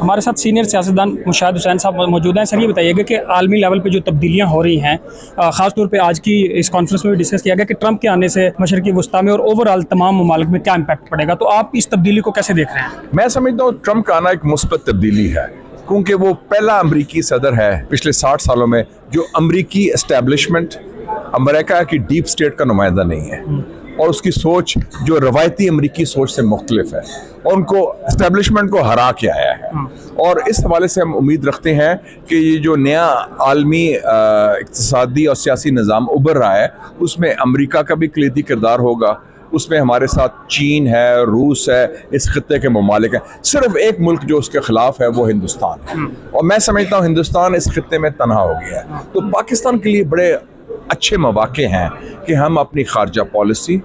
हमारे साथ सीनियर सियासतदान मुशाहिद हुसैन साहब मौजूद हैं। सर ये बताइएगा कि आलमी लेवल पे जो तब्दीलियाँ हो रही हैं, ख़ासतौर पे आज की इस कॉन्फ्रेंस में भी डिस्कस किया गया कि ट्रंप के आने से मशरक़ी वस्ती में और ओवरऑल तमाम ममालिक में क्या इम्पैक्ट पड़ेगा, तो आप इस तब्दीली को कैसे देख रहे हैं? मैं समझता हूँ ट्रंप का आना एक मुस्बत तब्दीली है, क्योंकि वो पहला अमरीकी सदर है पिछले 60 सालों में जो अमरीकी एस्टेब्लिशमेंट, अमेरिका की डीप स्टेट का नुमाइंदा नहीं है और उसकी सोच जो रवायती अमरीकी सोच से मुख्तलिफ है और उनको एस्टेब्लिशमेंट को हरा के आया है। और इस हवाले से हम उम्मीद रखते हैं कि ये जो नया आलमी इक़्तिसादी और सियासी निज़ाम उभर रहा है उसमें अमरीका का भी कलीदी किरदार होगा। उसमें हमारे साथ चीन है, रूस है, इस खत्ते के ममालिक हैं। सिर्फ एक मुल्क जो उसके खिलाफ है वो हिंदुस्तान है और मैं समझता हूँ हिंदुस्तान इस खत्ते में तनहा हो गया है। तो पाकिस्तान के लिए बड़े अच्छे मौके हैं कि हम अपनी खारजा पॉलिसी,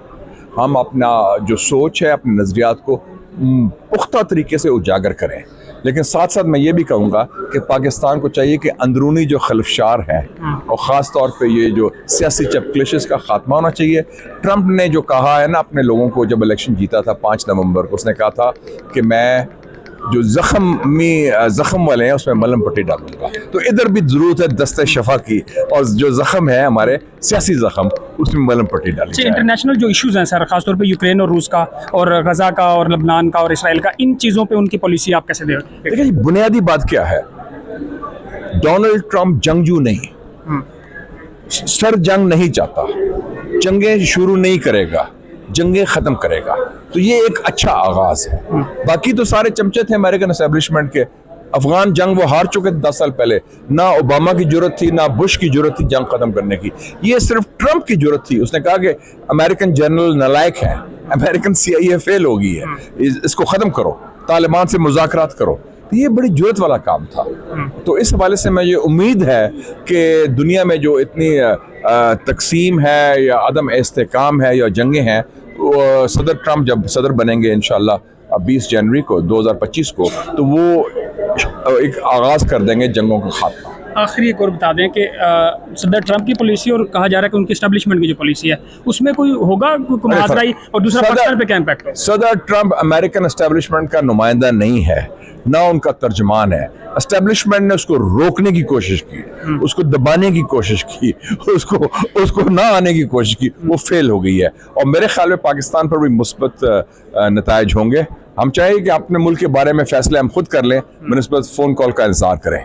हम अपना जो सोच है, अपने नज़रियात को पुख्ता तरीके से उजागर करें। लेकिन साथ साथ मैं ये भी कहूँगा कि पाकिस्तान को चाहिए कि अंदरूनी जो खलफशार है और ख़ास तौर पे ये जो सियासी चपकलिश का ख़ात्मा होना चाहिए। ट्रंप ने जो कहा है ना अपने लोगों को, जब इलेक्शन जीता था 5 नवंबर को, उसने कहा था कि मैं जो ज़ख्म वाले हैं उसमें मलहम पट्टी डालूंगा। तो इधर भी ज़रूरत है दस्ते शफा की, और जो ज़ख्म है हमारे सियासी ज़ख्म उसमें मलहम पट्टी डाली जाए। इंटरनेशनल जो इश्यूज़ हैं सर, खासतौर पे यूक्रेन और रूस का और गज़ा का और लबनान का और इसराइल का, इन चीज़ों पे उनकी पॉलिसी आप कैसे देखते हैं? देखिए बुनियादी बात क्या है, डोनाल्ड ट्रंप जंगजू नहीं, सर जंग नहीं चाहता, जंगें शुरू नहीं करेगा, जंगें ख़त्म करेगा। तो ये एक अच्छा आगाज़ है। बाकी तो सारे चमचे थे अमेरिकन एस्टेब्लिशमेंट के। अफगान जंग वो हार चुके थे 10 साल पहले। ना ओबामा की जरूरत थी, ना बुश की जरूरत थी जंग खत्म करने की। ये सिर्फ ट्रंप की जरूरत थी। उसने कहा कि अमेरिकन जनरल नालायक है, अमेरिकन CIA फेल हो गई है, इसको खत्म करो, तालिबान से मुज़ाकरात करो। तो ये बड़ी जरूरत वाला काम था। तो इस हवाले से मैं ये उम्मीद है कि दुनिया में जो इतनी तकसीम है या अदम इस्तेकाम है या जंगें हैं, तो सदर ट्रंप जब सदर बनेंगे इंशाल्लाह 20 जनवरी को 2025 को, तो वो एक आगाज़ कर देंगे जंगों का खात्मा। आखिरी एक और बता दें कि सदर ट्रंप की पॉलिसी और कहा जा रहा है कि उनकी एस्टेब्लिशमेंट की जो पॉलिसी है उसमें कोई होगा मुनाज़राई, और दूसरा पाकिस्तान पे क्या इम्पैक्ट है? सदर ट्रंप अमेरिकन एस्टेब्लिशमेंट का नुमाइंदा नहीं है, ना उनका तर्जमान है। एस्टेब्लिशमेंट ने उसको रोकने की कोशिश की, उसको दबाने की कोशिश की, उसको ना आने की कोशिश की, वो फेल हो गई है। और मेरे ख्याल में पाकिस्तान पर भी मुस्बत नताइज होंगे। हम चाहिए कि अपने मुल्क के बारे में फैसले हम खुद कर लें, बनिस्बत फ़ोन कॉल का इंतज़ार करें।